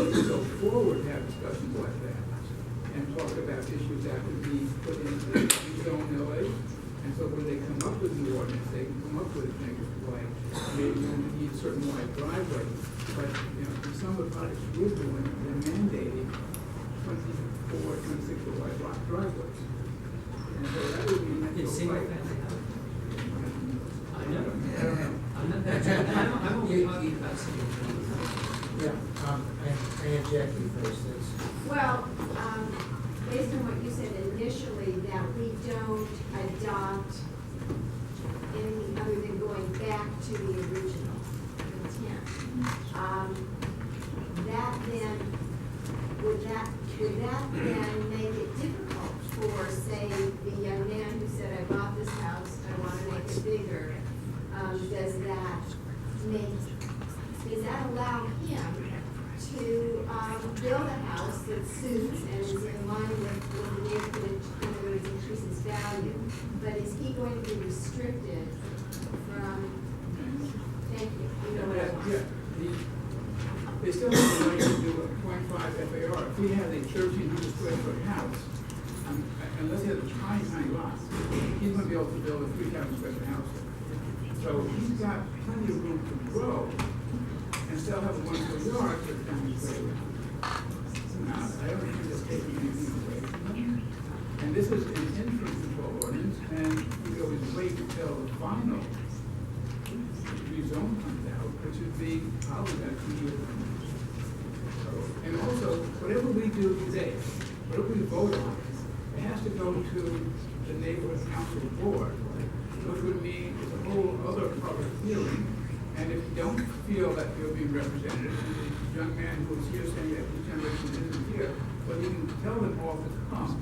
to go forward to have discussions like that and talk about issues that would be put into the zone LA. And so when they come up with the ordinance, they can come up with things like maybe you only need a certain wide driveway. But, you know, for some of the projects we're doing, they're mandating 24, 26 foot wide block driveways. And so that would mean that It's you'll single fight. family house. I don't know. I'm only talking about single family house. Yeah, and Jackie first, that's. Well, based on what you said initially, that we don't adopt anything other than going back to the original intent. That then, would that then make it difficult for, say, the young man who said, I bought this house, I want to make it bigger? Does that allow him to build a house that suits and is in line with the neighborhood, in other words, increases value? But is he going to be restricted from, thank you, you know what I want. Yeah, they still have the right to do a 0.5 FAR. If he has a 1,300 square foot house, unless he has a tiny lot, he's going to be able to build a 3,000 square foot house. So he's got plenty of room to grow and still have a wonderful yard for the family to play with. Now, I don't think that's taking anything away from him. And this is an infant control ordinance, and we always wait until the final rezone comes out, which would be probably about 2 years. So, and also, whatever we do today, whatever we vote on, it has to go to the neighborhood council board, which would mean it's a whole other public hearing. And if you don't feel that you're being represented, and the young man who is here saying that his generation isn't here, well, you can tell them all to come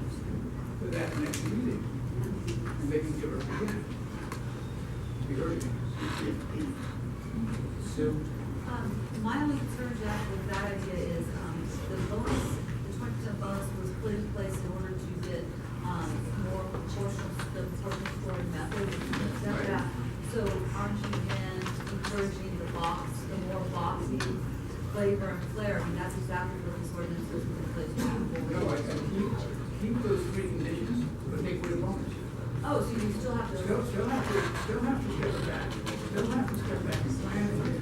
to that next meeting, and they can give a representative. We heard you. Sue? My only concern, Jack, with that idea is, the bonus, the 20% bonus was put in place in order to get, more proportional story method. Right. So aren't you then encouraging the more boxy flavor and flair? I mean, that's exactly what this ordinance was in place to do. No, I said keep those three conditions, but take away the bonus. Oh, so you still have to. Still have to step back. Still have to step back and plan it.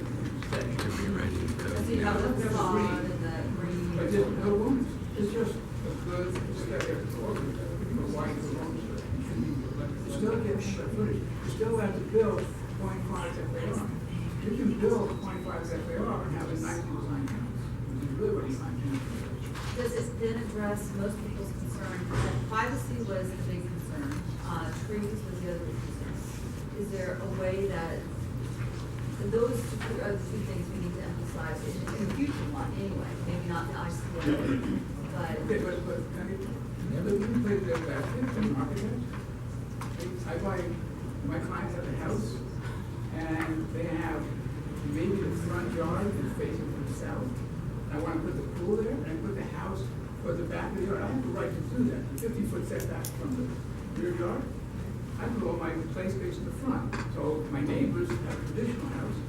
So you have the facade and the green. But there's no bonus. It's just a good step forward. Why the bonus? You still get square footage. You still have to build 0.5 FAR. You can build 0.5 FAR and have a nice design house. You can live a design house. Does it then address most people's concern? Privacy was the big concern. Trees was the other big concern. Is there a way that those are the two things we need to emphasize in the future one anyway? Maybe not the ICA, but. Okay, but I mean, never even played their basket from architects. I buy, my clients have a house, and they have maybe the front yard is facing from the south. I want to put the pool there, and I put the house for the back of the yard. I have the right to do that, 50-foot setback from the rear yard. I put all my play space in the front. So my neighbors have a traditional house,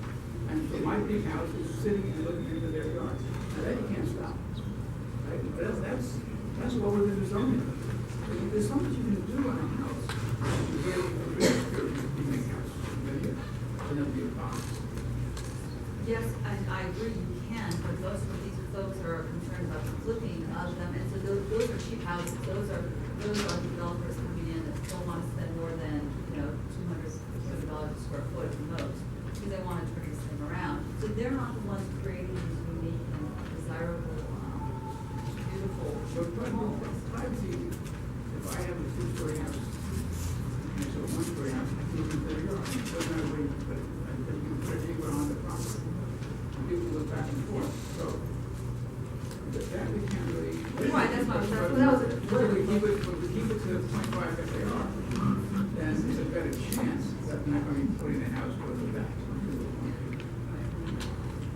and so my big house is sitting and looking into their yard. Now that you can't stop. Right? But that's what we're in the zoning. There's so much you can do on a house. You get a real spirit, you make a house, and it'll be a box. Yes, I agree you can, but most of these folks are concerned about the flipping of them, and so those are cheap houses. Those are developers coming in that still want to spend more than, $250 a square foot at the most, because they want to turn this thing around. So they're not the ones creating these unique and desirable, beautiful homes. Privacy, if I have a two-story house, and so one-story house, I can look into their yard. It doesn't matter where you put it. You can put it anywhere on the property. People look back and forth. So that we can't really. Right, that's what But if we keep it to 0.5 FAR, then there's a better chance that we're not going to be putting the house further back.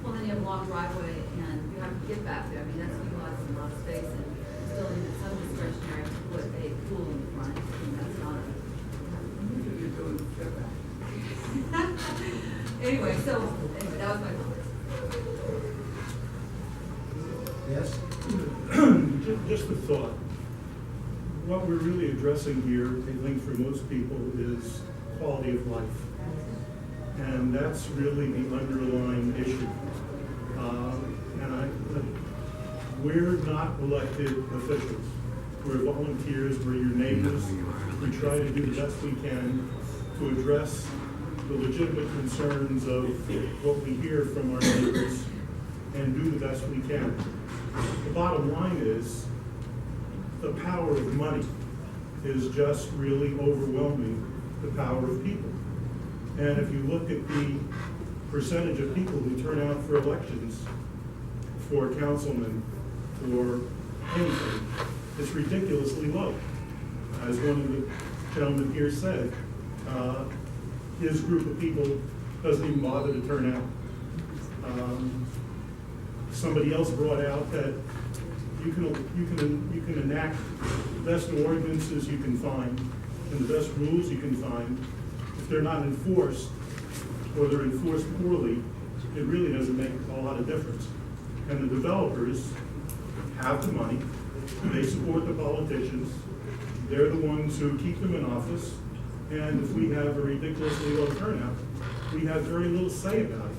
Well, then you have a long driveway, and you have to get back there. I mean, that's utilizing a lot of space, and still needed some discretionary to put a pool in the front. I mean, that's not a. You're doing step back. Anyway, that was my comment. Yes? Just a thought. What we're really addressing here, I think for most people, is quality of life. And that's really the underlying issue. We're not elected officials. We're volunteers, we're your neighbors. We try to do the best we can to address the legitimate concerns of what we hear from our neighbors and do the best we can. The bottom line is, the power of money is just really overwhelming the power of people. And if you look at the percentage of people who turn out for elections, for councilmen, for anything, it's ridiculously low. As one of the gentlemen here said, his group of people doesn't even bother to turn out. Somebody else brought out that you can enact the best ordinances you can find and the best rules you can find. If they're not enforced, or they're enforced poorly, it really doesn't make a lot of difference. And the developers have the money, they support the politicians, they're the ones who keep them in office, and if we have a ridiculously low turnout, we have very little say about it.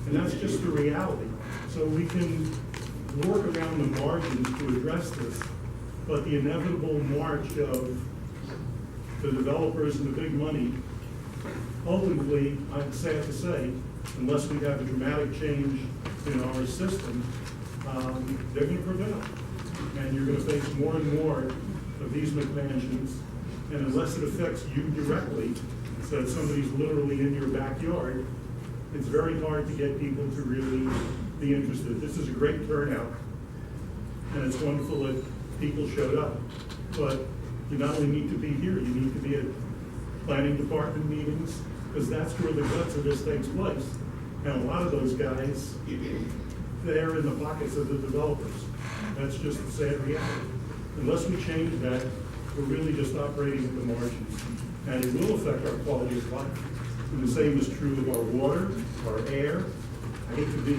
And that's just the reality. So we can work around the margins to address this, but the inevitable march of the developers and the big money, ultimately, I'm sad to say, unless we have a dramatic change in our system, they're going to prevail. And you're going to face more and more of these McMansions, and unless it affects you directly, so that somebody's literally in your backyard, it's very hard to get people to really be interested. This is a great turnout, and it's wonderful that people showed up. But you not only need to be here, you need to be at planning department meetings, because that's where the guts of this takes place. And a lot of those guys, they're in the pockets of the developers. That's just the sad reality. Unless we change that, we're really just operating at the margins. And it will affect our quality of life. And the same is true of our water, our air. I hate to be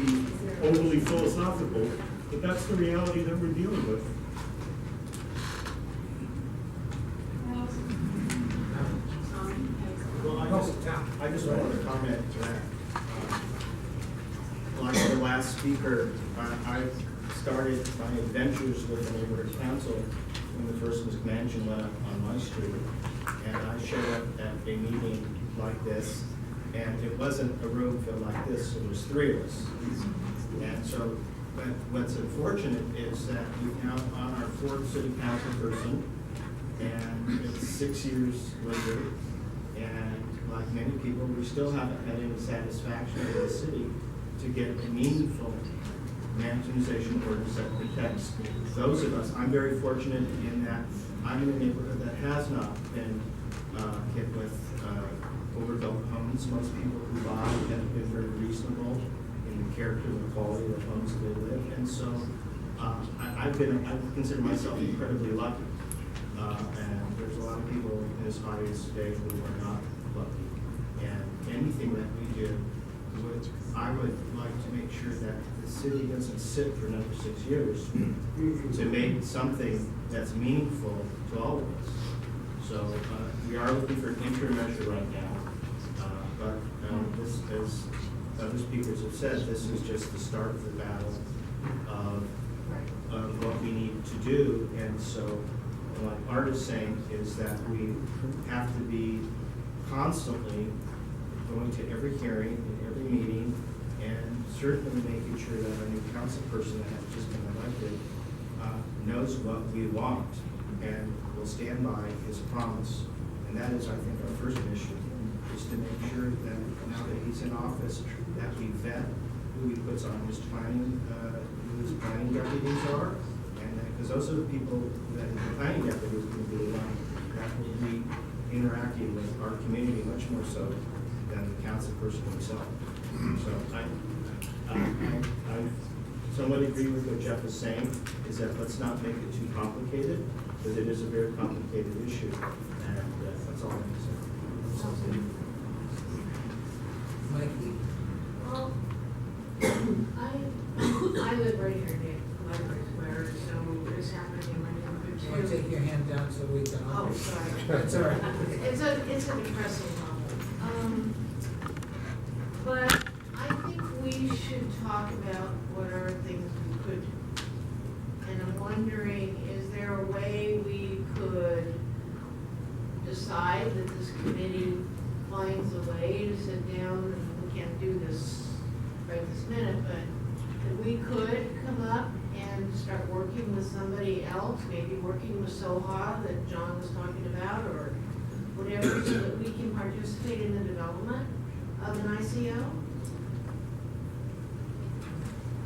overly philosophical, but that's the reality that we're dealing with. Well, I just wanted to comment that, like the last speaker, I started my adventures with the neighborhood council when the first McMansion went up on my street. And I showed up at a meeting like this, and it wasn't a room filled like this, it was three of us. And so, but what's unfortunate is that we're now on our fourth city council person, and it's 6 years later, and like many people, we still haven't had any satisfaction in the city to get a meaningful mansionization ordinance that protects those of us. I'm very fortunate in that I'm in a neighborhood that has not been hit with overbuilt homes. Most people who buy have been very reasonable in the character and the quality of the homes they live. And so I consider myself incredibly lucky. And there's a lot of people in this audience today who are not lucky. And anything that we do, I would like to make sure that the city doesn't sit for another 6 years to make something that's meaningful to all of us. So we are looking for an interim measure right now. But this, as other speakers have said, this is just the start of the battle of what we need to do. And so what Art is saying is that we have to be constantly going to every hearing and every meeting, and certainly making sure that our new council person that has just been elected knows what we want and will stand by his promise. And that is, I think, our first mission, is to make sure that now that he's in office, that we vet who he puts on his planning, who his planning deputies are, and because those are the people that the planning deputies will be the one that will be interacting with our community much more so than the council person himself. So I somewhat agree with what Jeff is saying, is that let's not make it too complicated, because it is a very complicated issue, and that's all I'm going to say. Mikey. Well, I live right here, Nick. library where so is happening in my neighborhood You want to take too. your hand down so we can all. Oh, sorry. That's all right. It's a depressing problem. But I think we should talk about what are things we could, and I'm wondering, is there a way we could decide that this committee finds a way to sit down, and we can't do this right this minute, but that we could come up and start working with somebody else, maybe working with Soha that John was talking about, or whatever, so that we can participate in the development of an ICO?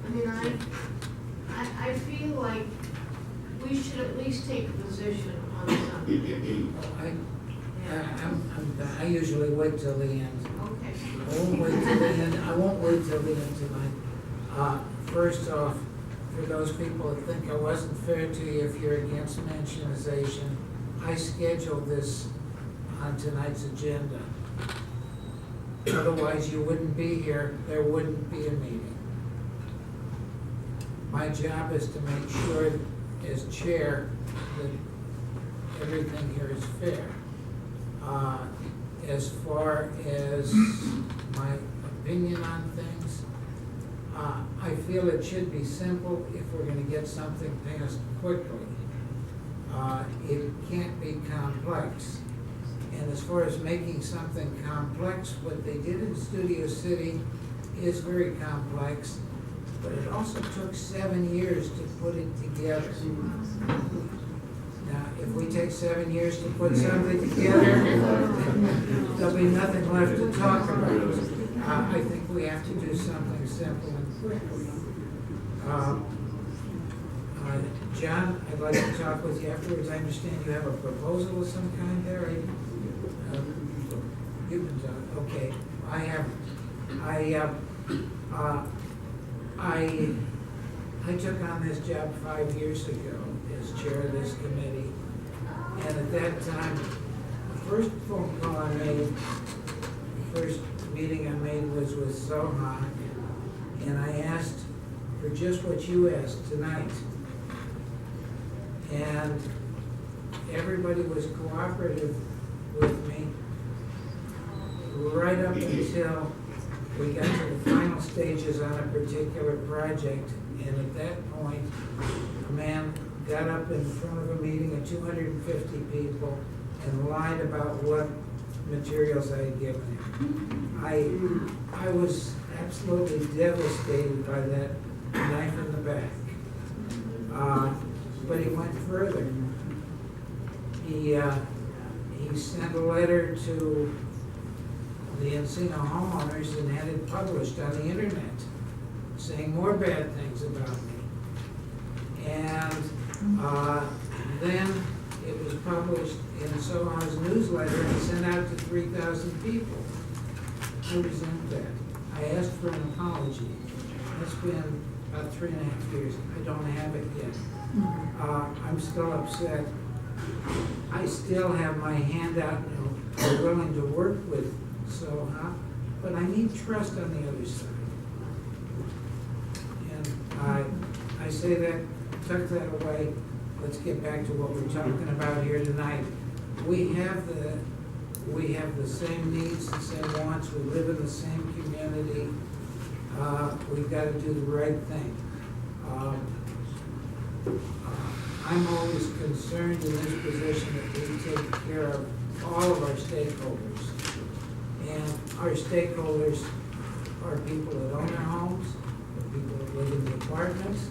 I mean, I feel like we should at least take a position on something. I usually wait till the end. Okay. I won't wait till the end, I won't wait till the end tonight. First off, for those people that think I wasn't fair to you if you're against mentionization, I scheduled this on tonight's agenda. Otherwise, you wouldn't be here, there wouldn't be a meeting. My job is to make sure, as chair, that everything here is fair. As far as my opinion on things, I feel it should be simple if we're gonna get something passed quickly. It can't be complex. And as far as making something complex, what they did in Studio City is very complex, but it also took 7 years to put it together. Now, if we take 7 years to put something together, there'll be nothing left to talk about. I think we have to do something simple and quick. John, I'd like to talk with you afterwards. I understand you have a proposal of some kind there. You can talk, okay. I took on this job 5 years ago as chair of this committee. And at that time, the first phone call I made, the first meeting I made was with Soha. And I asked for just what you asked tonight. And everybody was cooperative with me right up until we got to the final stages on a particular project. And at that point, a man got up in front of a meeting of 250 people and lied about what materials I had given him. I was absolutely devastated by that knife in the back. But he went further. He sent a letter to the Encino homeowners and had it published on the internet, saying more bad things about me. And then it was published in Soha's newsletter and sent out to 3,000 people. I resent that. I asked for an apology. It's been about 3.5 years. I don't have it yet. I'm still upset. I still have my hand out and I'm willing to work with Soha, but I need trust on the other side. And I say that, tuck that away. Let's get back to what we're talking about here tonight. We have the same needs, the same wants. We live in the same community. We've got to do the right thing. I'm always concerned in this position that we take care of all of our stakeholders. And our stakeholders are people that own their homes, the people that live in the apartments.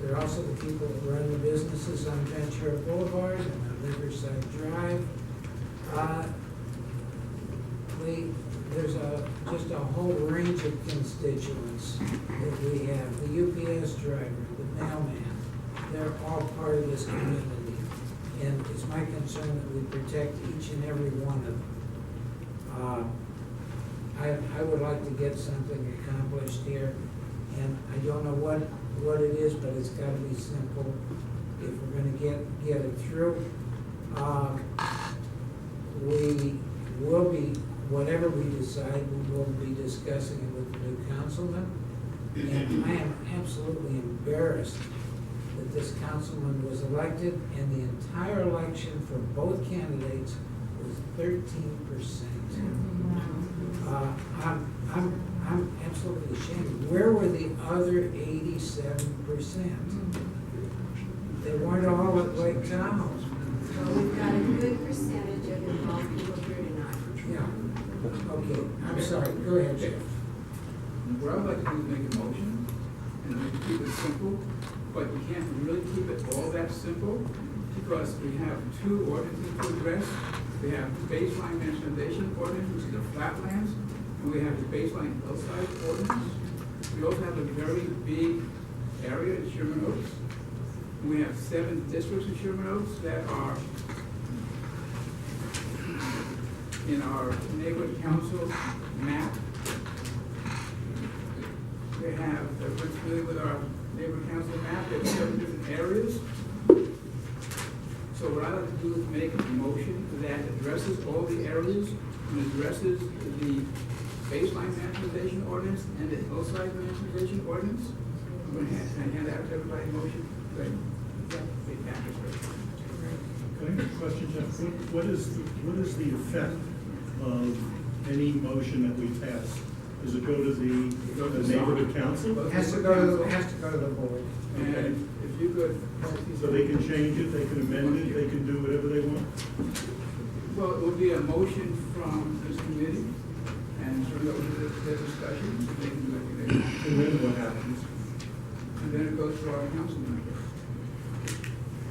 They're also the people that run the businesses on Ventura Boulevard and on Riverside Drive. There's just a whole range of constituents that we have. The UPS driver, the mailman, they're all part of this community. And it's my concern that we protect each and every one of them. I would like to get something accomplished here, and I don't know what it is, but it's gotta be simple if we're gonna get it through. We will be, whatever we decide, we will be discussing it with the new councilman. And I am absolutely embarrassed that this councilman was elected, and the entire election for both candidates was 13%. I'm absolutely ashamed. Where were the other 87%? They weren't all at Lake Tahoe. Well, we've got a good percentage of involved people here tonight. Yeah. Okay, I'm sorry, go ahead, Jeff. What I'd like to do is make a motion and keep it simple, but you can't really keep it all that simple because we have two ordinances to address. We have the baseline mansionization ordinance, which is the flatlands, and we have the baseline hillside ordinance. We also have a very big area in Sherman Oaks. We have 7 districts in Sherman Oaks that are in our neighborhood council map. We have, we're familiar with our neighborhood council map, there's 7 different areas. So what I'd like to do is make a motion that addresses all the areas and addresses the baseline mansionization ordinance and the hillside mansionization ordinance. I'm going to hand out to everybody a motion. Good. Big package, right? Can I get a question, Jeff? What is the effect of any motion that we pass? Does it go to the neighborhood council? It has to go to the board. And if you could. So they can change it, they can amend it, they can do whatever they want? Well, it will be a motion from this committee, and so that was the discussion, so they can do anything they want. And then what happens? And then it goes to our council member.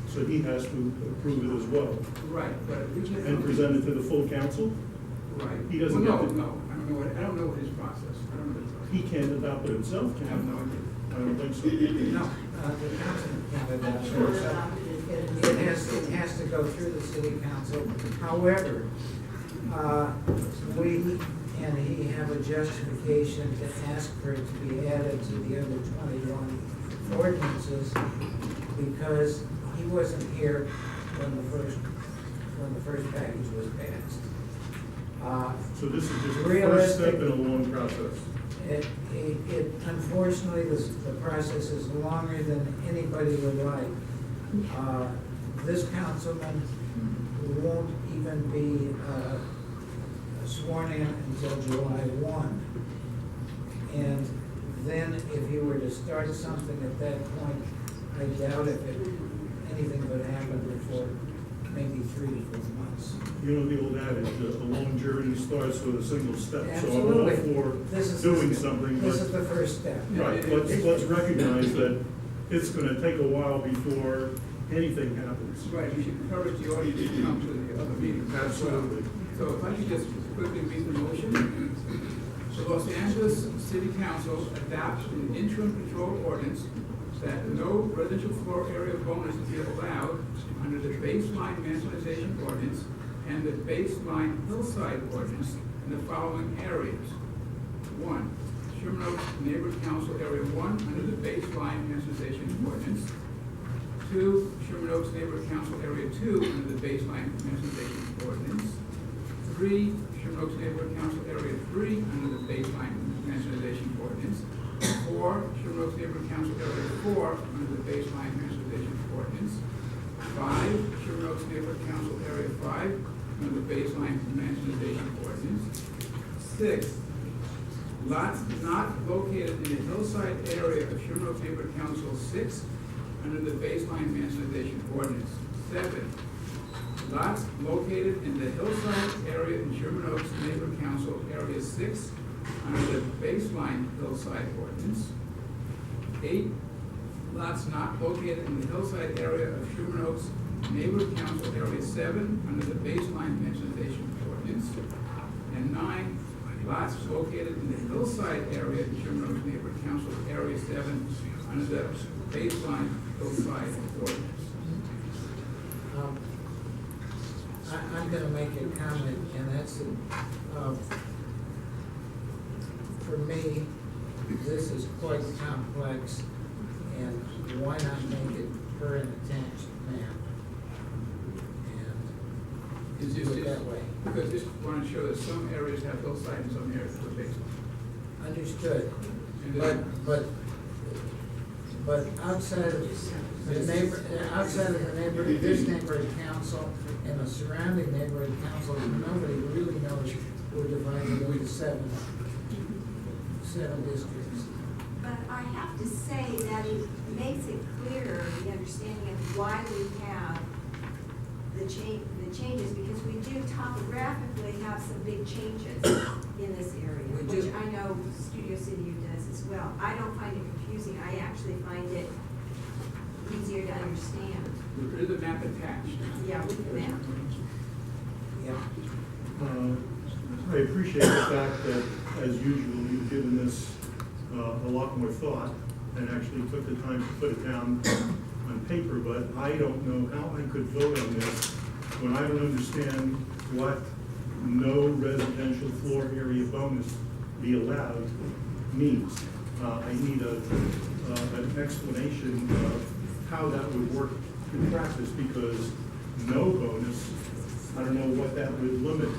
So he has to approve it as well Right, but we can. and present it to the full council? Right. He doesn't Well, get it. No, I don't know his process. I don't know his process. He can't adopt it himself, I can have he? no idea. I don't think so. No, the council can't adopt it. It has to go through the city council. However, we and he have a justification to ask for it to be added to the other 21 ordinances because he wasn't here when the first package was passed. So this is just the first step in a long process. It unfortunately, the process is longer than anybody would like. This councilman won't even be sworn in until July 1. And then if he were to start something at that point, I doubt if anything would happen before maybe 3 to 4 months. You know the old adage, a long journey starts with a single step. Absolutely. So I'm all This is for doing the- something, This is but, the first step. right, let's recognize that it's gonna take a while before anything happens. Right, you should encourage the audience to come to the other meetings as well. Absolutely. So if I could just quickly read the motion. The Los Angeles City Council adopts an interim control ordinance that no residential floor area bonus is allowed under the baseline mansionization ordinance and the baseline hillside ordinance in the following areas. 1, Sherman Oaks Neighborhood Council Area 1 under the baseline mansionization ordinance. 2, Sherman Oaks Neighborhood Council Area 2 under the baseline mansionization ordinance. 3, Sherman Oaks Neighborhood Council Area 3 under the baseline mansionization ordinance. 4, Sherman Oaks Neighborhood Council Area 4 under the baseline mansionization ordinance. 5, Sherman Oaks Neighborhood Council Area 5 under the baseline mansionization ordinance. 6, lots not located in the hillside area of Sherman Oaks Neighborhood Council 6 under the baseline mansionization ordinance. 7, lots located in the hillside area in Sherman Oaks Neighborhood Council Area 6 under the baseline hillside ordinance. 8, lots not located in the hillside area of Sherman Oaks Neighborhood Council Area 7 under the baseline mansionization ordinance. And 9, lots located in the hillside area in Sherman Oaks Neighborhood Council Area 7 under the baseline hillside ordinance. I'm gonna make a comment, and that's, for me, this is quite complex, and why not make it per an attached map? And do it that way. Because this want to show that some areas have hillside and some areas have basement. Understood, And then- but But outside of the neighbor, this neighborhood council and the surrounding neighborhood council, nobody really knows we're divided into seven districts. But I have to say that it makes it clearer, the understanding of why we have the changes, because we do topographically have some big changes in this area, We do. which I know Studio City does as well. I don't find it confusing, I actually find it easier to understand. There is a map attached. Yeah, with the map. Yeah. I appreciate the fact that, as usual, you've given this a lot more thought and actually took the time to put it down on paper, but I don't know how I could vote on this when I don't understand what no residential floor area bonus be allowed means. I need an explanation of how that would work in practice, because no bonus, I don't know what that would limit.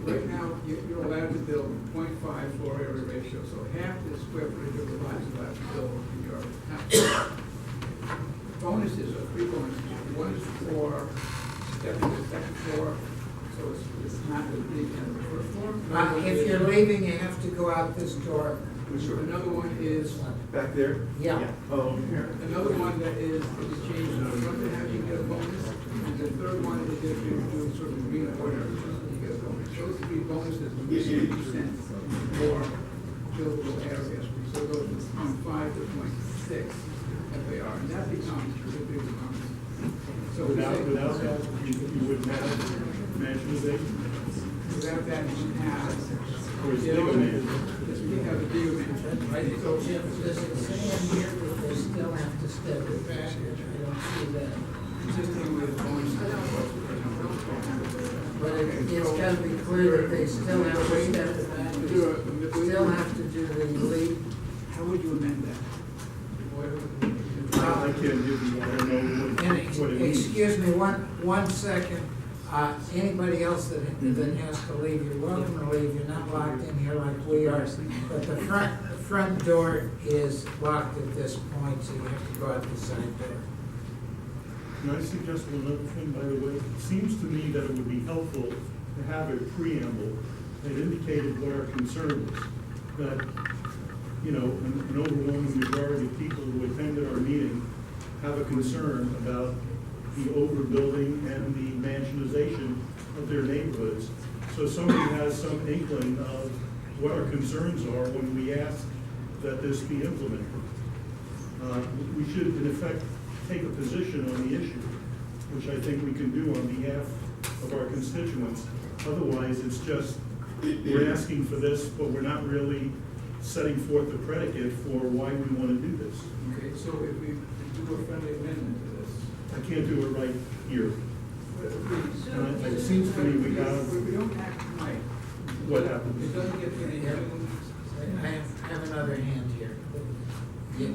Right now, you're allowed to build 0.5 floor area ratio, so half the square footage of the lot is allowed to build in your house. Bonuses are three bonuses. One is for stepping to the second floor, so it's not as big as the first floor. Another one If is- you're leaving, you have to go out this door. Another one is, Back there? Yeah. Oh, here. another one that is, if you change the front of the house, you get a bonus. And the third one is if you do sort of green order, you get a bonus. Those three bonuses will be 60% for buildable areas. So it goes from 0.5 to 0.6 FAR, and that becomes a big bonus. So we say- Without that, you wouldn't have mansionization, without that, you have. or is it legal man? Yes, we have a bigger mansion, right? So, Jim, does it say in here that they still have to step it back? I don't see that. consistent with bonus. But it's gotta be clear that they still have to step it back. Still have to do the lead. How would you amend that? I can't give you, I don't know And what it means. excuse me, one second. Anybody else that has to leave, you're welcome to leave. You're not locked in here like we are. But the front door is locked at this point, so you have to go out the side door. Can I suggest another thing, by the way? It seems to me that it would be helpful to have a preamble that indicated what our concern was. That, you know, an overwhelming majority of people who attended our meeting have a concern about the overbuilding and the mansionization of their neighborhoods. So somebody has some inkling of what our concerns are when we ask that this be implemented. We should, in effect, take a position on the issue, which I think we can do on behalf of our constituents. Otherwise, it's just, we're asking for this, but we're not really setting forth the predicate for why we want to do this. Okay, so if we do a friendly amendment to this. I can't do it right here. And it seems to me we have, We don't act tonight. what happens? It doesn't get to the Yeah. June. I have another hand here. Yeah.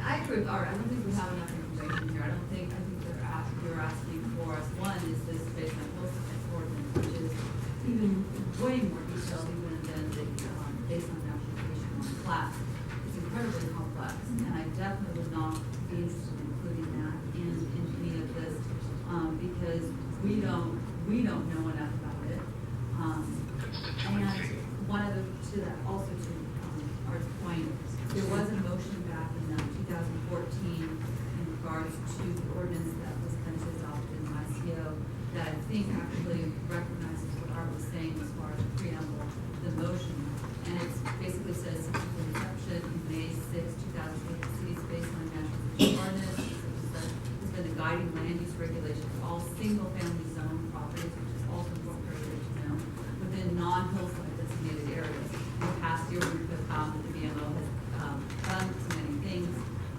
I agree with Art, I don't think we have enough information here, I think you're asking for us, one is this based on Hillside ordinance, which is even way more detailed even than the, based on the application on class. It's incredibly complex, and I definitely would not be interested in including that in any of this, because we don't know enough about it. And one of the, to that, also to, Art's point, there was a motion back in 2014 in regards to the ordinance that was then adopted in ICO that I think actually recognizes what Art was saying as far as the preamble, the motion. And it basically says, since the inception in May 6, 2008, the city's baseline national ordinance has been the guiding land use regulation for all single-family zone properties, which is also important for everybody to know, within non-hillside designated areas. In the past year, we have found that the BMO has done so many things,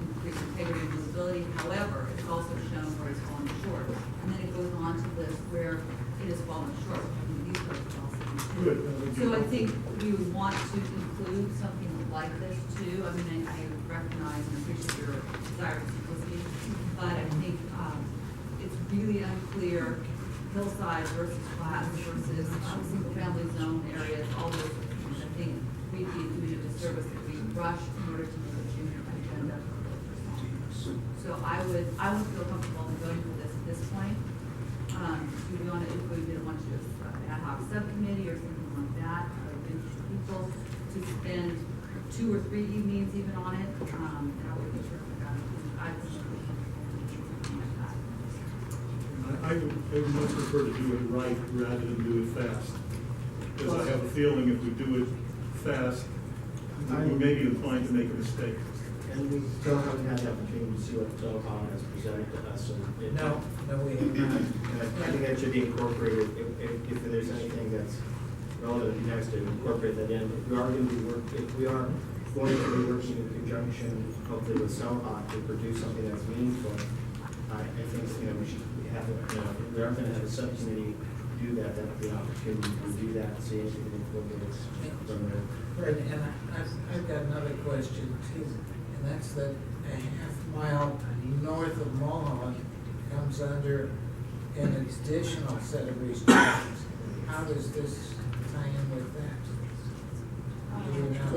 increase integrity and visibility. However, it's also shown where it's fallen short. And then it goes on to list where it has fallen short. I mean, these are also Good. so I think we would want to include something like this too. I mean, I recognize and appreciate your desire for simplicity, but I think it's really unclear hillside versus flats versus single-family zone areas, all those sorts of things. I think we'd be doing a disservice if we rush in order to make a junior So I would feel comfortable in voting for this at this point. Do we want to, if we didn't want to do an ad hoc subcommittee or something like that, of interested people to spend 2 or 3 evenings even on it, that would be terrific. I'd something like that. I would much prefer to do it right rather than do it fast. Because I have a feeling if we do it fast, we may be inclined to make a mistake. And we still haven't had the opportunity to see what Zohan has presented to us, and it. No, we have not. And I think that should be incorporated, if there's anything that's relevant, it has to incorporate that in. If we are going to be working in conjunction, hopefully with Zohan, to produce something that's meaningful, I think, we should have, if we are going to have a subcommittee do that, that would be an opportunity to do that, see if we can incorporate from there. Right, and I've got another question too, and that's that a half mile north of Mulholland comes under an additional set of restrictions. How does this tie in with that? Do you know?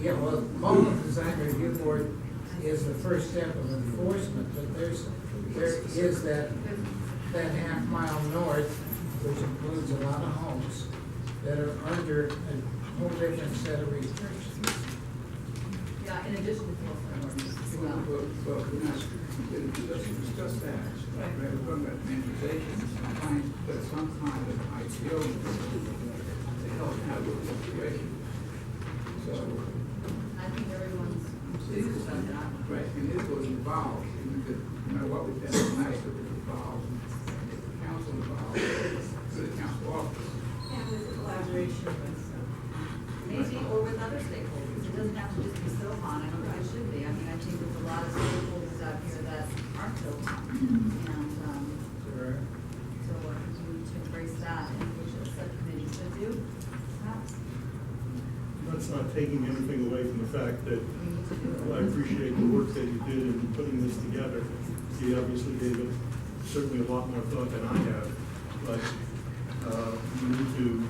Yeah, well, Mulholland Design Review Board is the first step of enforcement, but there is that half mile north, which includes a lot of homes that are under a whole different set of restrictions. Yeah, in addition to full ordinance as well. Well, we're not, let's discuss that. We're talking about manipulation, but some kind of ideal to help out with the situation. So, I think everyone's pleased about that. right, and this was involved, no matter what we did tonight, it was involved, the council involved, the council office. And with the collaboration with, Maybe, or with other stakeholders, it doesn't have to just be Sohan, I don't think it should be, I mean, I think there's a lot of stakeholders out here that aren't Sohan. And, Sure. so I think we need to embrace that, and which a subcommittee should do, perhaps, That's not taking anything away from the fact that we need to do it. I appreciate the work that you did in putting this together. You obviously gave it certainly a lot more thought than I have, but you need to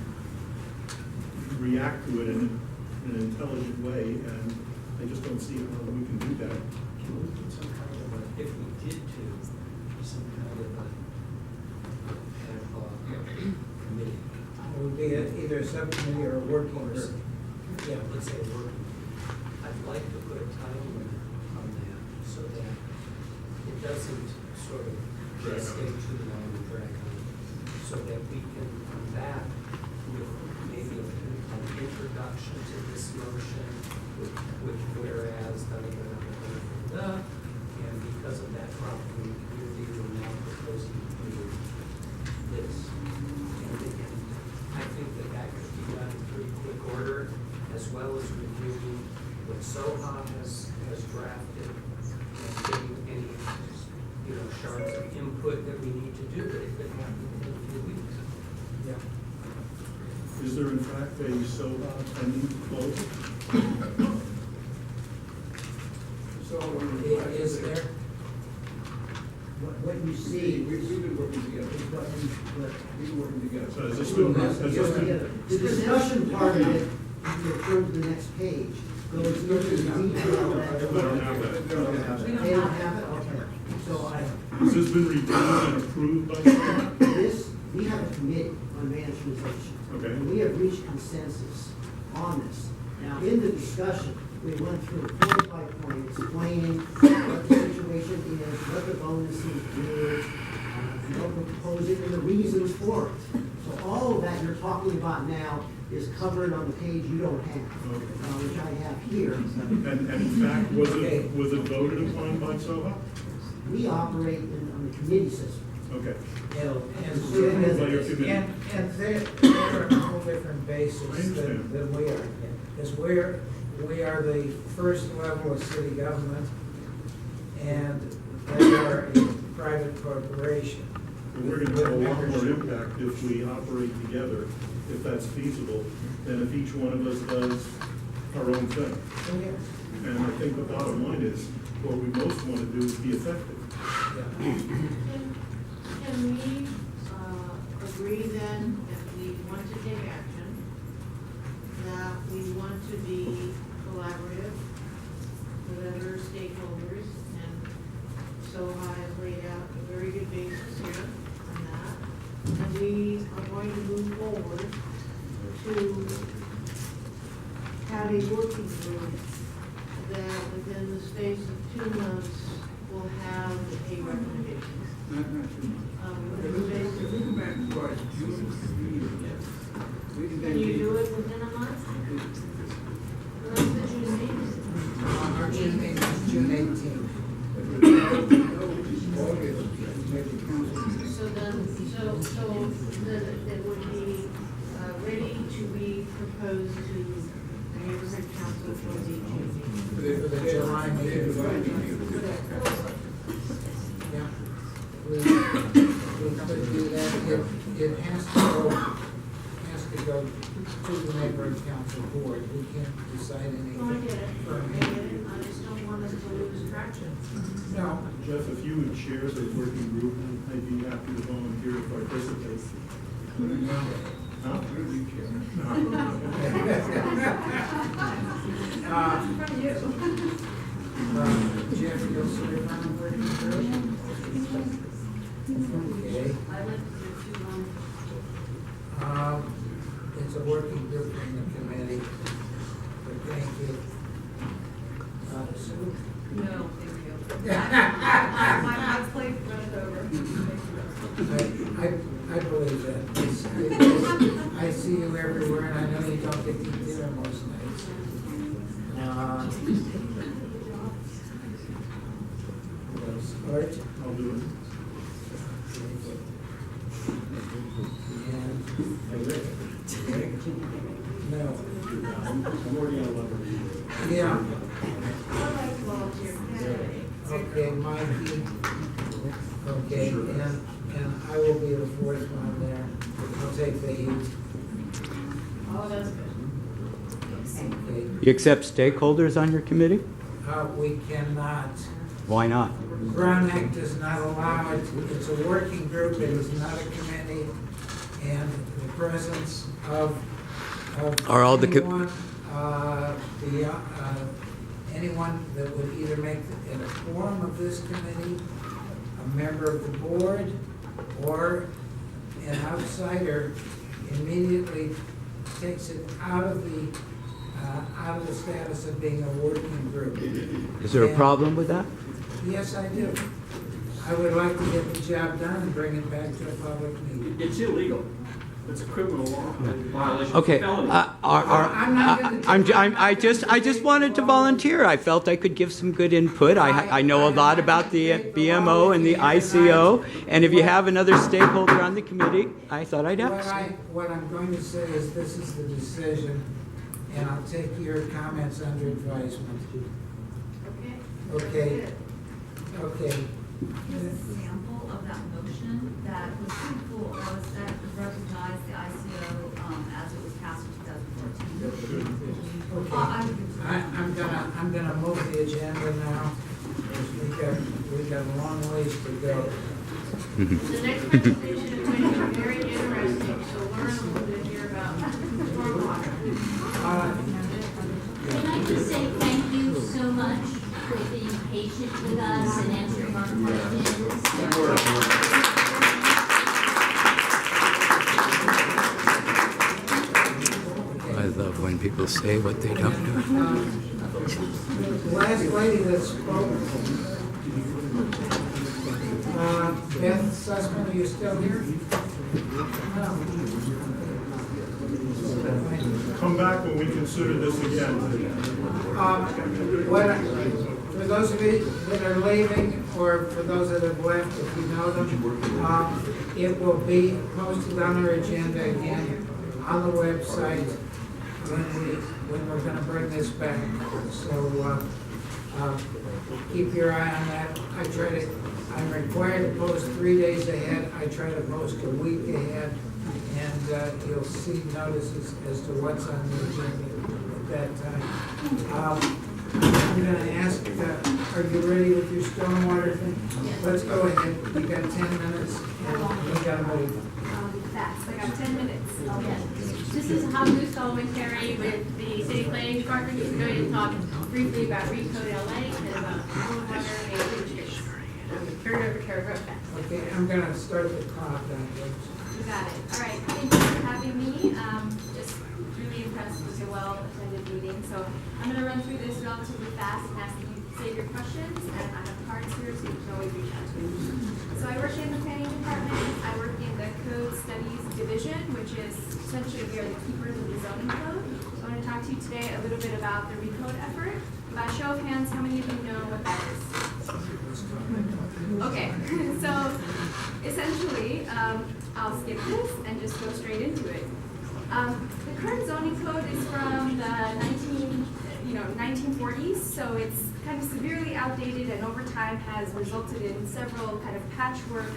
react to it in an intelligent way, and I just don't see how we can do that. Can we put some kind of a, if we did do some kind of a ad hoc committee? It would be either a subcommittee or a working group. Yeah, let's say working. I'd like to put a time limit on that so that it doesn't sort of Drag on. stay too long and drag on. So that we can come back with maybe an introduction to this motion with whereas, and because of that problem, we're now proposing to do this. And I think that could be done in pretty quick order, as well as reviewing what Soha has drafted, and getting any, shards of input that we need to do, but it could happen in a few weeks. Yeah. Is there in fact a SOHA pending proposal? So, Is there? What you see, we've been working together, we've been working together. So has this been, the discussion part of it, if you refer to the next page, goes into the detail of I don't that. have that. They don't have it, okay. So Has this been reviewed and approved by SOHA? we have a committee on managementization. Okay. And we have reached consensus on this. Now, in the discussion, we went through point by point, explaining what the situation is, what the bonuses do, what we're proposing, and the reasons for it. So all of that you're talking about now is covered on the page you don't have, which I have here. And in fact, was it voted upon by SOHA? We operate on the committee system. Okay. And they're on a whole different basis I understand. than we are. Because we are the first level of city government, and they are a private corporation. We're going to have a lot more impact if we operate together, if that's feasible, than if each one of us does our own thing. Oh, yeah. And I think the bottom line is, what we most want to do is be effective. Yeah. Can we, agree then, if we want to take action, that we want to be collaborative with other stakeholders stakeholders, and Soha has laid out a very good basis here on that. And we are going to move forward to have a working group that within the space of 2 months will have a recommendation. Not too much. Within the space of- If we go back to our June meeting, we can then Can you be- do it within a month? Well, that's the June meeting. Our June meeting is June 18th. But we know August, maybe council. So then it would be ready to be proposed to the neighborhood council for the June meeting. For the July meeting. July meeting. Yeah. We could do that. It has to go to the neighborhood council board. We can't decide No, I anything. get it, I get it, I just don't want us to lose traction. No, Jeff, if you would chair the working group, I'd be happy to volunteer to participate. Huh? Jeff, you'll serve on the working group? Okay. I went to 2 months. It's a working group from the committee, but thank you. Sue? No, thank you. My plate runneth over. I believe that. I see you everywhere, and I know you don't get to eat dinner most nights. Art? I'll do it. No. I'm already on level. Yeah, I'd like to volunteer. okay, Mikey. Okay, and I will be the fourth one there. I'll take the heat. Oh, that's good. Okay. You accept stakeholders on your committee? We cannot. Why not? Brown Act does not allow it. It's a working group, it is not a committee, and the presence of Are all the co- anyone that would either make it a quorum of this committee, a member of the board, or an outsider immediately takes it out of the status of being a working group. Is there a And- problem with that? Yes, I do. I would like to get the job done and bring it back to a public meeting. It's illegal. It's a criminal law. Violation. Okay, Felony. I just wanted to volunteer. I felt I could give some good input. I know a lot about the BMO and the ICO, and if you have another stakeholder on the committee, I thought I'd ask. What I'm going to say is this is the decision, and I'll take your comments under advisement. Okay. Okay, Here's a sample of that motion that was pretty cool. That was that recognized the ICO as it was passed in 2014. I'm gonna move the agenda now. We've got a long ways to go. The next presentation is going to be very interesting, so learn a little bit here about stormwater. Can I just say thank you so much for being patient with us and answering our questions. I love when people say what they don't do. The last lady that spoke, Beth Sussman, are you still here? No. Come back when we consider this again. For those of you that are leaving, or for those that have left, if you know them, it will be posted on our agenda again on the website when we're gonna bring this back. So, keep your eye on that. I'm required to post 3 days ahead. I try to post a week ahead, and you'll see notices as to what's on the agenda at that time. I'm gonna ask, are you ready with your stormwater thing? Let's go ahead. You got 10 minutes, and we gotta move. Fast, I got 10 minutes. Okay. This is Jesus Solomon-Terry with the City Planning Department. He's going to talk briefly about Recode LA and about Sure, real fast. Okay, I'm gonna start the clock on this. You got it. All right, thank you for having me. Just really impressed with the well-attended meeting. So I'm gonna run through this relatively fast and ask you to save your questions, and I have cards here, so you can always reach out to me. So I work in the planning department. I work in the code studies division, which is essentially we are the keepers of the zoning code. So I'm gonna talk to you today a little bit about the recode effort. By show of hands, how many of you know what that is? Okay, so essentially, I'll skip this and just go straight into it. The current zoning code is from the 1940s, so it's kind of severely outdated and over time has resulted in several kind of patchwork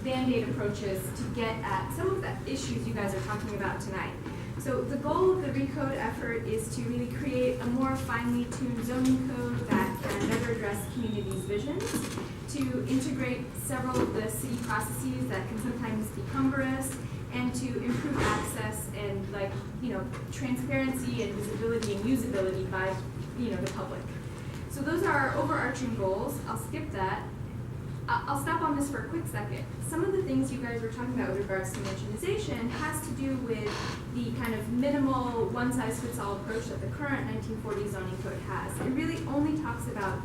Band-Aid approaches to get at some of the issues you guys are talking about tonight. So the goal of the recode effort is to really create a more finely tuned zoning code that can better address communities' visions, to integrate several of the city processes that can sometimes be cumbrous, and to improve access and transparency and visibility and usability by the public. So those are our overarching goals. I'll skip that. I'll stop on this for a quick second. Some of the things you guys were talking about with regards to dimensionization has to do with the kind of minimal one-size-fits-all approach that the current 1940 zoning code has. It really only talks about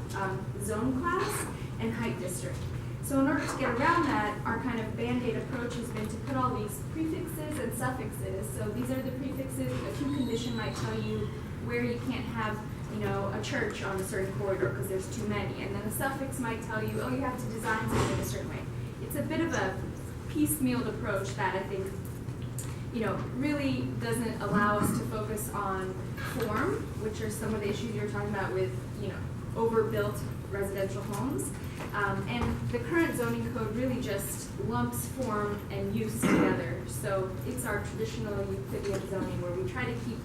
zone class and height district. So in order to get around that, our kind of Band-Aid approach has been to put all these prefixes and suffixes. So these are the prefixes. A two condition might tell you where you can't have a church on a certain corridor because there's too many. And then a suffix might tell you, oh, you have to design something a certain way. It's a bit of a piecemealed approach that I think, really doesn't allow us to focus on form, which are some of the issues you're talking about with, overbuilt residential homes. And the current zoning code really just lumps form and use together. So it's our traditional Euclidean zoning where we try to keep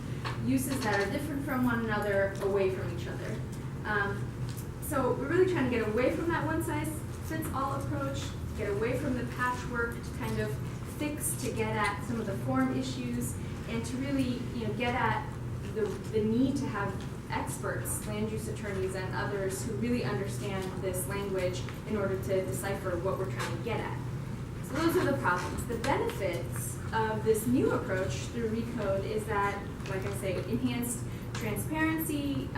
uses that are different from one another away from each other. So we're really trying to get away from that one-size-fits-all approach, get away from the patchwork to kind of fix to get at some of the form issues, and to really get at the need to have experts, land use attorneys and others who really understand this language in order to decipher what we're trying to get at. So those are the problems. The benefits of this new approach through recode is that, like I say, enhanced transparency,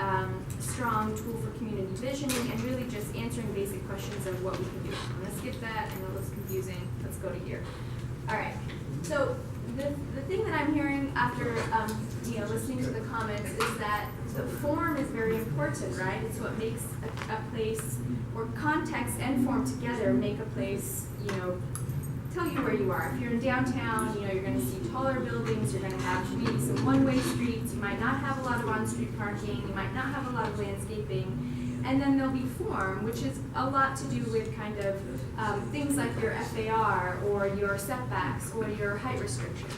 strong tool for community visioning, and really just answering basic questions of what we can do. I'm gonna skip that, I know it's confusing, let's go to here. All right, so the thing that I'm hearing after listening to the comments is that the form is very important, right? It's what makes a place, or context and form together make a place, tell you where you are. If you're in downtown, you're going to see taller buildings, you're going to have maybe some one-way streets, you might not have a lot of on-street parking, you might not have a lot of landscaping, and then there'll be form, which is a lot to do with kind of things like your FAR or your setbacks or your height restrictions.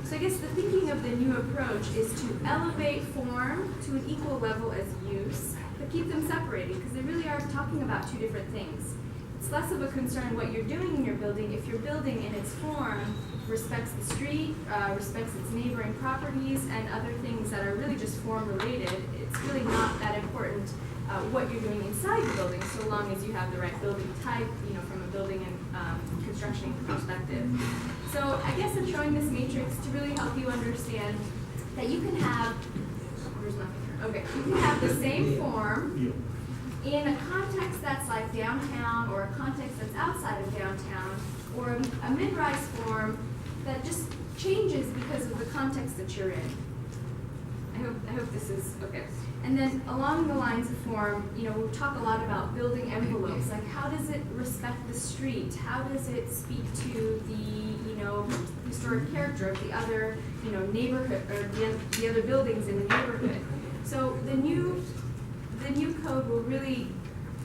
So I guess the thinking of the new approach is to elevate form to an equal level as use, but keep them separated because they really are talking about two different things. It's less of a concern what you're doing in your building if your building in its form respects the street, respects its neighboring properties, and other things that are really just form related. It's really not that important what you're doing inside the building, so long as you have the right building type, from a building and construction perspective. So I guess I'm showing this matrix to really help you understand that you can have, you can have the same form in a context that's like downtown or a context that's outside of downtown, or a mid-rise form that just changes because of the context that you're in. I hope this is okay. And then along the lines of form, we talk a lot about building envelopes, like how does it respect the street? How does it speak to the, historic character of the other, neighborhood, or the other buildings in the neighborhood? So the new code will really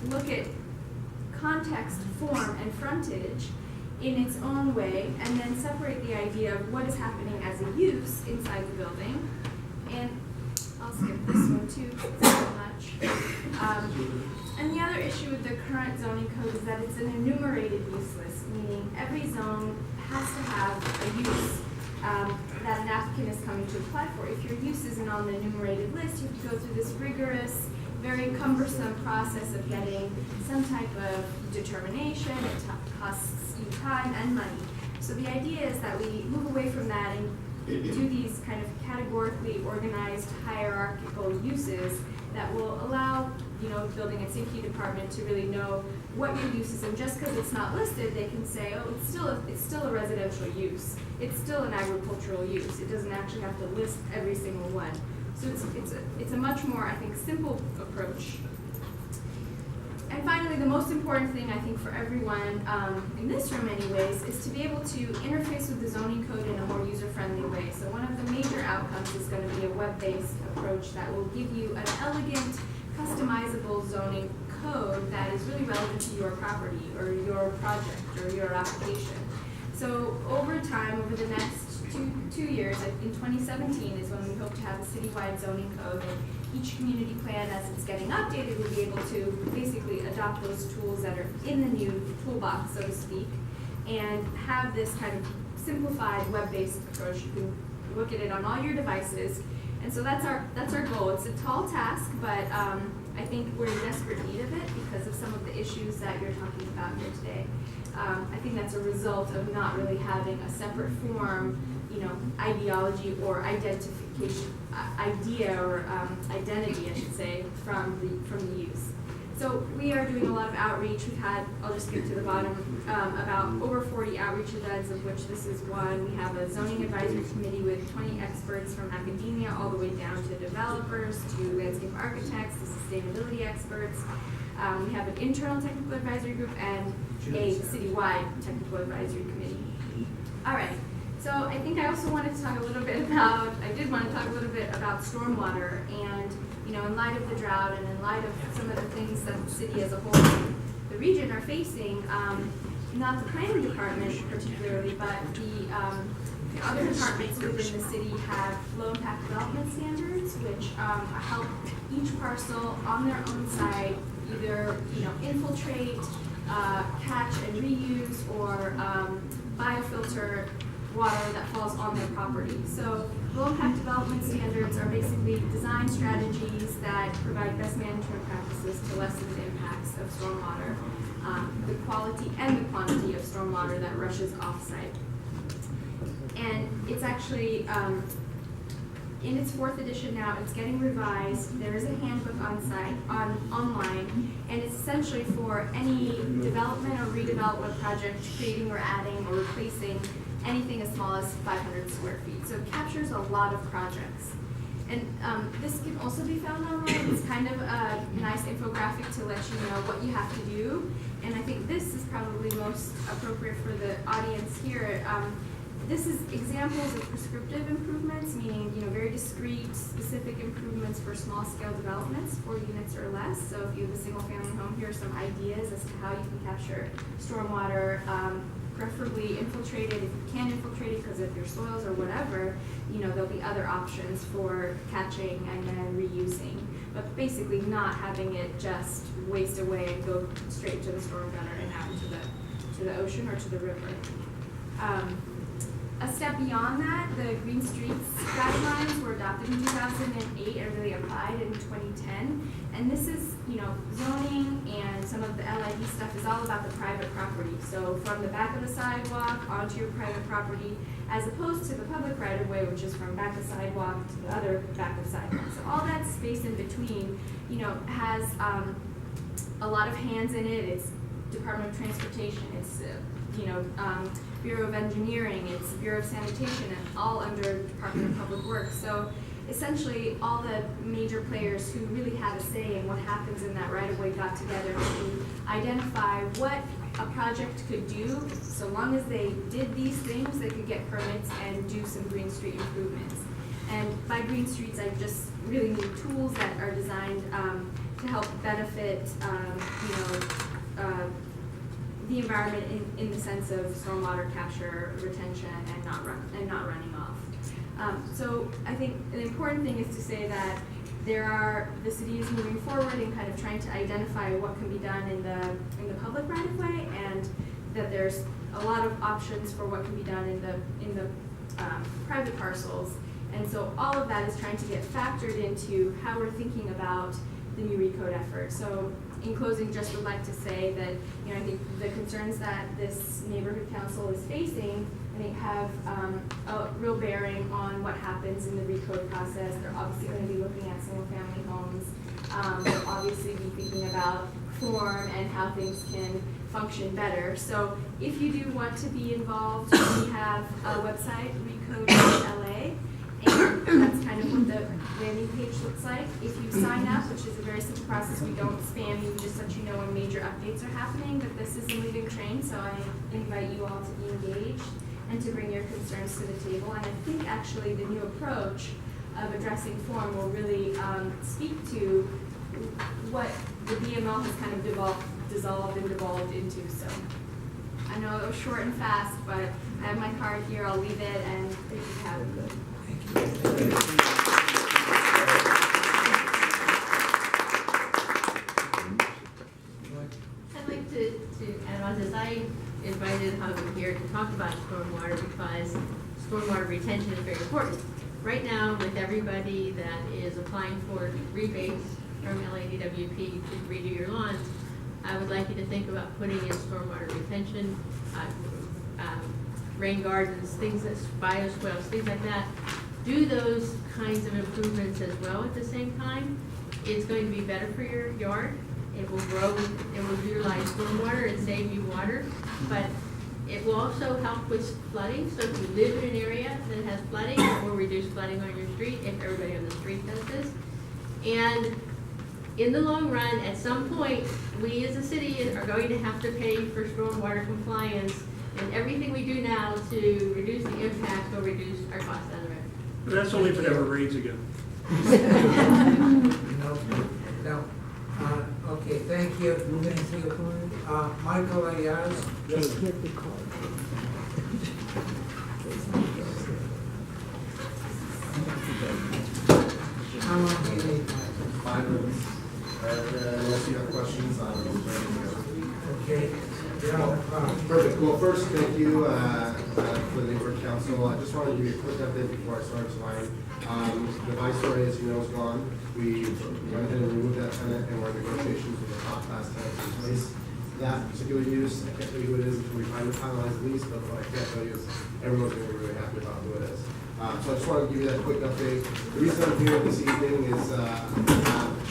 look at context, form, and frontage in its own way, and then separate the idea of what is happening as a use inside the building. And I'll skip this one too, because it's so much. And the other issue with the current zoning code is that it's an enumerated use list, meaning every zone has to have a use that an applicant is coming to apply for. If your use isn't on the enumerated list, you have to go through this rigorous, very cumbersome process of getting some type of determination. It costs you time and money. So the idea is that we move away from that and do these kind of categorically organized hierarchical uses that will allow, the building and safety department to really know what your use is, and just because it's not listed, they can say, oh, it's still a residential use. It's still an agricultural use. It doesn't actually have to list every single one. So it's a much more, I think, simple approach. And finally, the most important thing, I think, for everyone in this room anyways, is to be able to interface with the zoning code in a more user-friendly way. So one of the major outcomes is going to be a web-based approach that will give you an elegant, customizable zoning code that is really relevant to your property or your project or your application. So over time, over the next two years, in 2017 is when we hope to have a citywide zoning code, and each community plan, as it's getting updated, will be able to basically adopt those tools that are in the new toolbox, so to speak, and have this kind of simplified web-based approach. You can look at it on all your devices, and so that's our goal. It's a tall task, but I think we're in desperate need of it because of some of the issues that you're talking about here today. I think that's a result of not really having a separate form, ideology or identification, idea or identity, I should say, from the use. So we are doing a lot of outreach. We've had, I'll just skip to the bottom, about over 40 outreach events, of which this is one. We have a zoning advisory committee with 20 experts from academia all the way down to developers, to landscape architects, to sustainability experts. We have an internal technical advisory group and a citywide technical advisory committee. All right. So I think I also wanted to talk a little bit about, stormwater, and in light of the drought and in light of some of the things that the city as a whole and the region are facing, not the planning department particularly, but the other departments within the city have low impact development standards, which help each parcel on their own site either infiltrate, catch and reuse, or biofilter water that falls on their property. So low impact development standards are basically design strategies that provide best management practices to lessen the impacts of stormwater, the quality and the quantity of stormwater that rushes off-site. And it's actually, in its 4th edition now, it's getting revised. There is a handbook online, and it's essentially for any development or redevelopment project, creating or adding or replacing anything as small as 500 square feet. So it captures a lot of projects. And this can also be found online. It's kind of a nice infographic to let you know what you have to do. And I think this is probably most appropriate for the audience here. This is examples of prescriptive improvements, meaning very discrete, specific improvements for small-scale developments, 4 units or less. So if you have a single-family home, here are some ideas as to how you can capture stormwater, preferably infiltrated if you can infiltrate it because of your soils or whatever. There'll be other options for catching and then reusing, but basically not having it just waste away and go straight to the storm gutter and out to the ocean or to the river. A step beyond that, the Green Streets guidelines were adopted in 2008 and really applied in 2010. And this is, zoning and some of the LID stuff is all about the private property. So from the back of the sidewalk onto your private property, as opposed to the public right of way, which is from back of sidewalk to the other back of sidewalk. So all that space in between, has a lot of hands in it. It's Department of Transportation. It's Bureau of Engineering, it's Bureau of Sanitation, and all under Department of Public Works. So essentially all the major players who really have a say in what happens in that right-of-way got together to identify what a project could do. So long as they did these things, they could get permits and do some Green Street improvements. And by Green Streets, I just really mean tools that are designed to help benefit the environment in the sense of stormwater capture, retention, and not running off. So I think an important thing is to say that the city is moving forward and kind of trying to identify what can be done in the public right of way, and that there's a lot of options for what can be done in the private parcels. And so all of that is trying to get factored into how we're thinking about the new recode effort. So in closing, just would like to say that, I think the concerns that this neighborhood council is facing, I think have a real bearing on what happens in the recode process. They're obviously going to be looking at single-family homes. They'll obviously be thinking about form and how things can function better. So if you do want to be involved, we have a website, recode.la, and that's kind of what the landing page looks like. If you sign up, which is a very simple process, we don't spam you, we just let you know when major updates are happening, but this is a living train, so I invite you all to be engaged and to bring your concerns to the table. And I think actually the new approach of addressing form will really speak to what the BMO has kind of dissolved and devolved into. So I know it was short and fast, but I have my card here, I'll leave it, and there you have it. I'd like to add on this. I invited Hubby here to talk about stormwater because stormwater retention is very important. Right now, with everybody that is applying for rebates from LADWP to redo your lawns, I would like you to think about putting in stormwater retention, rain gardens, things that bioswales, things like that. Do those kinds of improvements as well at the same time. It's going to be better for your yard. It will grow, it will utilize stormwater and save you water, but it will also help with flooding. So if you live in an area that has flooding, it will reduce flooding on your street if everybody on the street does this. And in the long run, at some point, we as a city are going to have to pay for stormwater compliance, and everything we do now to reduce the impact will reduce our costs down the road. But that's only if it ever rains again. No. Okay, thank you. Thank you. Michael Ayaz. Yes. How long do you need? 5 minutes. Unless you have questions, I'm ready to go. Okay. Perfect. Well, first, thank you for the neighborhood council. I just wanted to give you a quick update before I start tonight. The viceroy, as you know, is gone. We went ahead and removed that tenant, and we're in negotiations with the top class tenant to replace that particular use. I can't tell you who it is until we finalize the lease, but what I can tell you is everyone's going to be really happy about who it is. So I just wanted to give you that quick update. The reason I'm here this evening is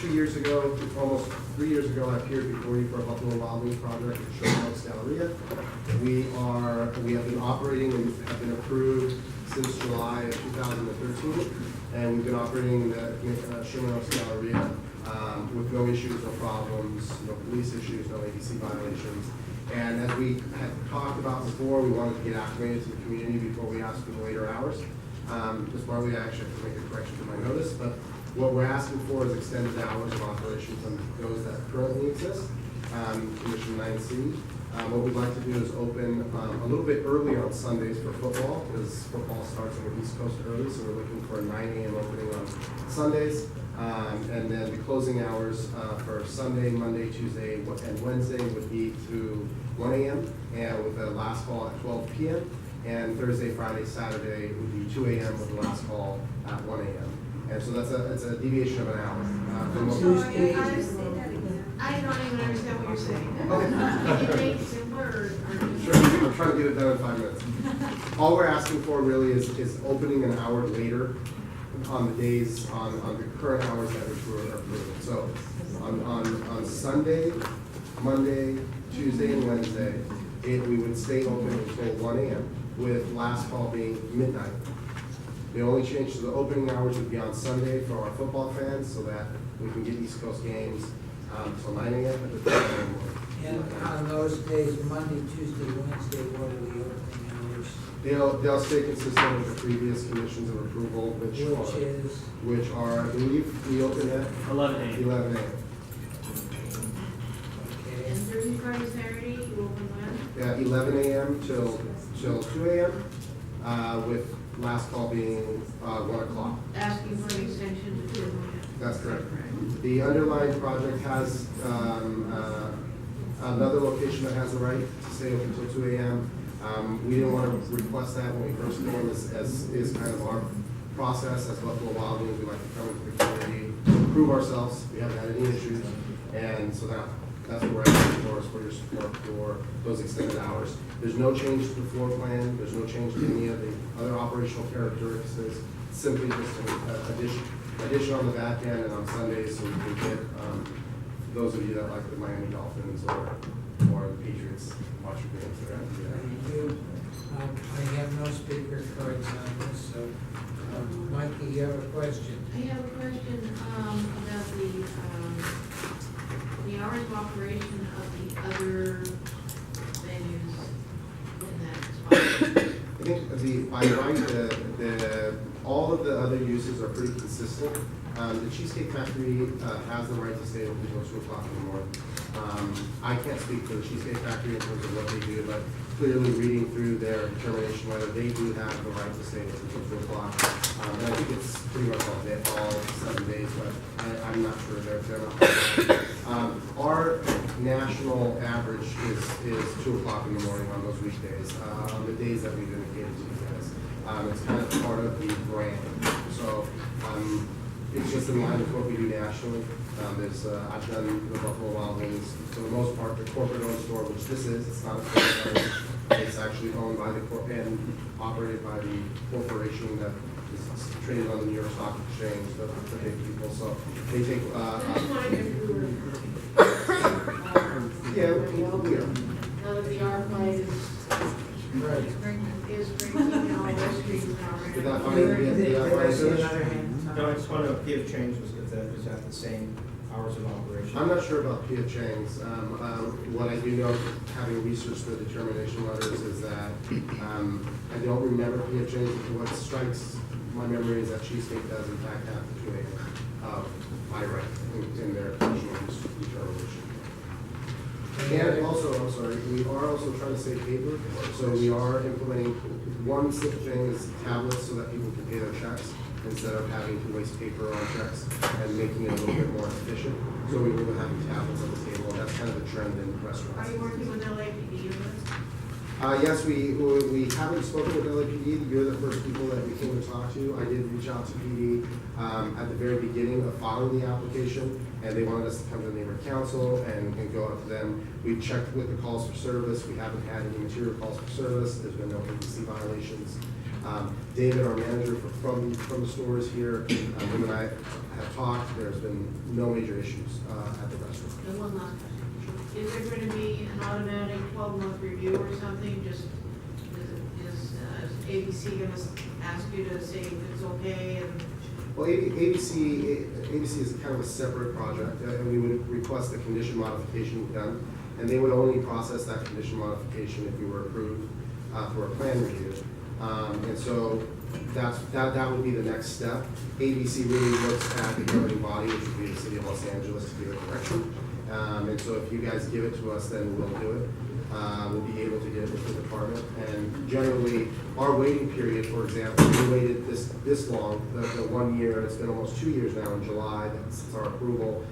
2 years ago, almost 3 years ago, I appeared before you for a Buffalo Wild Wings project at Sherman Galleria. We have been operating and have been approved since July of 2013, and we've been operating the Sherman Galleria with no issues, no problems, no police issues, no ABC violations. And as we had talked about before, we wanted to get acclimated to the community before we asked for the later hours. This probably actually have to make a correction to my notice, but what we're asking for is extended hours of operation from those that currently exist, Condition 9C. What we'd like to do is open a little bit early on Sundays for football, because football starts on the East Coast early, so we're looking for a 9 a.m. opening on Sundays. And then the closing hours for Sunday, Monday, Tuesday, and Wednesday would be through 1 a.m. and with the last call at 12 p.m. And Thursday, Friday, Saturday would be 2 a.m. with the last call at 1 a.m. And so it's a deviation of an hour. From what Tuesday. I don't even understand what you're saying. Can you make it simpler or? Sure, I'm trying to get it done in 5 minutes. All we're asking for really is opening an hour later on the days, on the current hours that we're approving. So on Sunday, Monday, Tuesday, and Wednesday, we would stay open until 1 a.m. with last call being midnight. The only change to the opening hours would be on Sunday for our football fans so that we can get East Coast games till 9 a.m. at the time. And on those days, Monday, Tuesday, Wednesday, what are the opening hours? They'll stay consistent with the previous conditions of approval, which are, I believe, we open at 11 a.m. 11 a.m. And Thursday, Friday, Saturday, you open when? Yeah, 11 a.m. till 2 a.m. With last call being 1 o'clock. Asking for an extension to 2 a.m. That's correct. The underlying project has another location that has the right to stay open until 2 a.m. We didn't want to request that when we first came, as is kind of our process as Buffalo Wild Wings. We like to come into the community, prove ourselves, we haven't had any issues, and so that's what we're asking for, is for your support for those extended hours. There's no change to the floor plan, there's no change to any of the other operational characteristics, simply just an addition on the back end and on Sundays, so we can get, those of you that like the Miami Dolphins or the Patriots, watch your games there. Thank you. I have no speaker cards on this, so, Mikey, you have a question? I have a question, about the hours of operation of the other venues in that spot. I think by right, all of the other uses are pretty consistent. The Cheesecake Factory has the right to stay open until 2 o'clock in the morning. I can't speak for the Cheesecake Factory in terms of what they do, but clearly reading through their determination letter, they do have the right to stay open until 2 o'clock. And I think it's pretty much all 7 days, but I'm not sure they're not. Our national average is 2 o'clock in the morning on those weekdays, on the days that we've indicated to you guys. It's kind of part of the brand. So it's just in line with what we do nationally. I've done the Buffalo Wild Wings, for the most part, the corporate-owned store, which this is. It's not a franchise. It's actually owned by and operated by the corporation that is traded on the New York Stock Exchange, the big people. So they take. I just wanted to do Yeah, we are. now that the ARPA is breaking all West Street now. Did that finally There's finish? another hand. No, I just want to know if PF Chang's was at the same hours of operation. I'm not sure about PF Chang's. What I do know, having researched the determination letters, is that I don't remember PF Chang's. What strikes my memory is that Cheesecake does in fact have the 2 a.m. By right in their conditional use determination. And also, I'm sorry, we are also trying to save paper, so we are implementing one simple thing is tablets so that people can pay their checks instead of having to waste paper on checks and making it a little bit more efficient. So we will be having tablets on the table, and that's kind of the trend in restaurants. Are you working with LAPD on this? Yes, we haven't spoken with LAPD. You're the first people that we came to talk to. I did reach out to PD at the very beginning of filing the application, and they wanted us to come to the neighborhood council and go up to them. We've checked with the calls for service. We haven't had any material calls for service. There's been no ABC violations. David, our manager from the stores here, him and I have talked. There's been no major issues at the restaurant. And one last question. Is there going to be an automatic 12-month review or something? Just, is ABC going to ask you to say if it's okay? And Well, ABC is kind of a separate project, and we would request a condition modification done, and they would only process that condition modification if we were approved for a plan review. And so that would be the next step. ABC really looks at the governing body, which would be the city of Los Angeles, to give it direction. And so if you guys give it to us, then we'll do it. We'll be able to get it with the department. And generally, our waiting period, for example, we waited this long, the 1 year, it's been almost 2 years now in July, since our approval,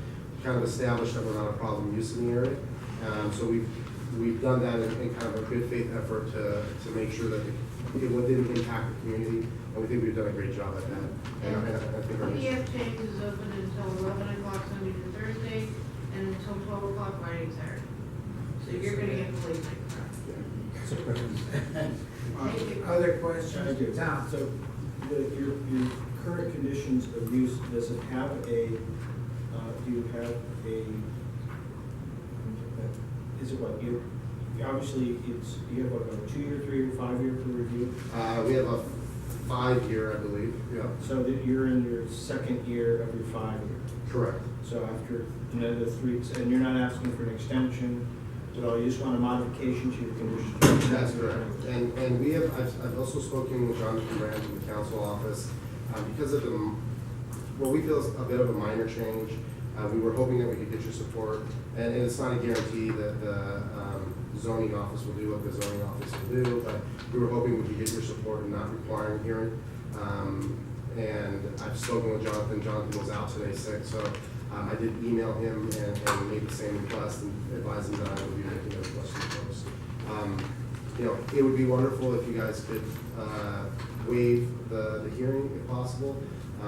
kind of established that we're not a problem use in the area. So we've done that in kind of a good faith effort to make sure that it didn't impact the community, and we think we've done a great job at that. And I think our PF Chang's is open until 11 o'clock Sunday to Thursday, and until 12 o'clock Friday and Saturday. So you're going to get the late night. Other I questions? do. Tom? So, your current conditions of use, does it have do you have is it what, obviously, you have a 2-year, 3-year, 5-year for review? we have a 5-year, I believe, yeah. So that you're in your 2nd year of your 5-year? Correct. So after another 3, and you're not asking for an extension at all, you just want a modification to your conditions? That's correct. And I've also spoken with Jonathan Brandt in the council office, because of what we feel is a bit of a minor change. We were hoping that we could get your support, and it's not a guarantee that the zoning office will do what the zoning office will do, but we were hoping we could get your support in not requiring hearing. And I've spoken with Jonathan. Jonathan was out today sick, so I did email him and made the same request and advised him that I would be making those questions first. It would be wonderful if you guys could waive the hearing if possible.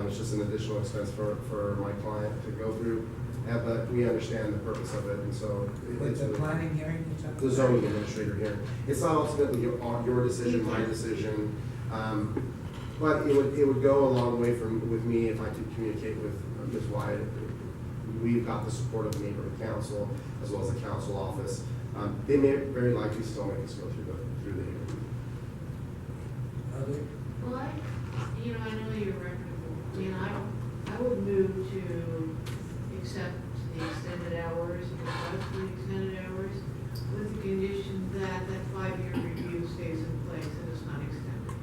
It's just an additional expense for my client to go through, but we understand the purpose of it, and so. With the planning hearing, you're talking The about? zoning administrator here. It's not ultimately your decision, my decision, but it would go a long way with me if I could communicate with Ms. Wyatt. We've got the support of the neighborhood council as well as the council office. They may very likely still make us go through the hearing. Other? Well, I know you're reputable. I mean, I would move to accept the extended hours, request for the extended hours, with the condition that that 5-year review stays in place and is not extended.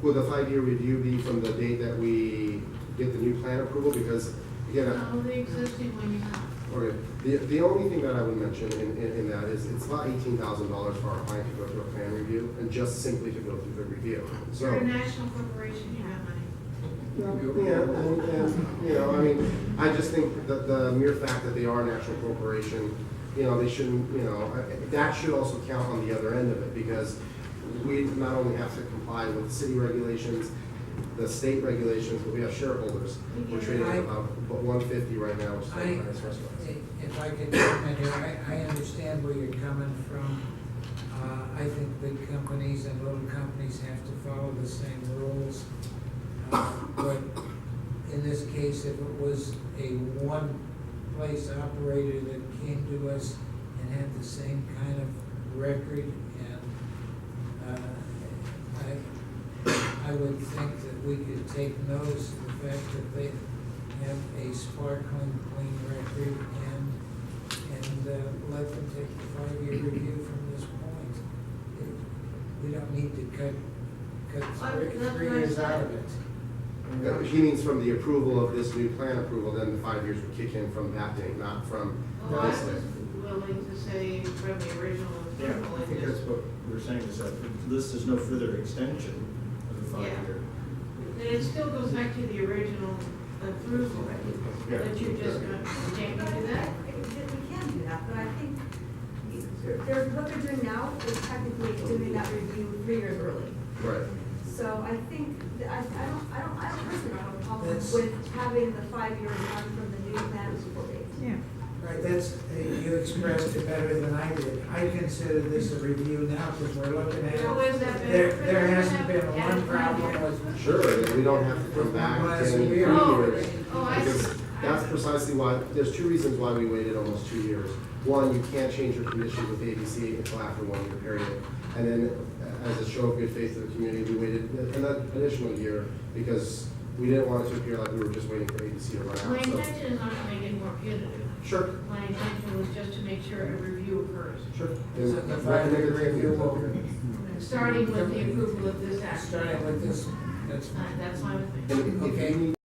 Will the 5-year review be from the date that we get the new plan approval? Because, again, No, the existing one you have. okay, the only thing that I would mention in that is it's about $18,000 for our client to go through a plan review and just simply to go through the review. So, You're a national corporation, you have money. yeah, and, I mean, I just think that the mere fact that they are a national corporation, they shouldn't, that should also count on the other end of it, because we not only have to comply with city regulations, the state regulations, but we have shareholders. We're trading at about 150 right now, which is the highest restaurants. If I could comment here, I understand where you're coming from. I think big companies and little companies have to follow the same rules. But in this case, if it was a one-place operator that came to us and had the same kind of record, and I would think that we could take notice of the fact that they have a sparkling clean record and let them take the 5-year review from this point. We don't need to cut That's 3 what I years said. out of it. He means from the approval of this new plan approval, then the 5 years would kick in from that date, not from. Well, I was willing to say from the original Yeah, approval. I think that's what we're saying, is that this is no further extension of the 5-year. And it still goes back to the original approval, Yeah. that you just got, can't you do that? We can do that, but I think what they're doing now is technically doing that review 3 years early. Right. So I think, I don't personally have a problem That's- with having the 5-year run from the new plan approval date. Yeah. Right, you expressed it better than I did. I consider this a review now because we're looking at, How is that better? there hasn't been one problem with. Sure, then we don't have to come back Last to any 3 year. years. Oh, I Because see. that's precisely why, there's 2 reasons why we waited almost 2 years. One, you can't change your conditions with ABC until after 1 year period. And then, as a show of good faith to the community, we waited an additional year because we didn't want it to appear like we were just waiting for ABC to run My out. So, intention is not to make it more punitive. sure, My intention was just to make sure a review occurs, sure. So the 5-year review will, starting with the approval of this act. starting with this, that's fine. That's fine with me. And if you Okay. need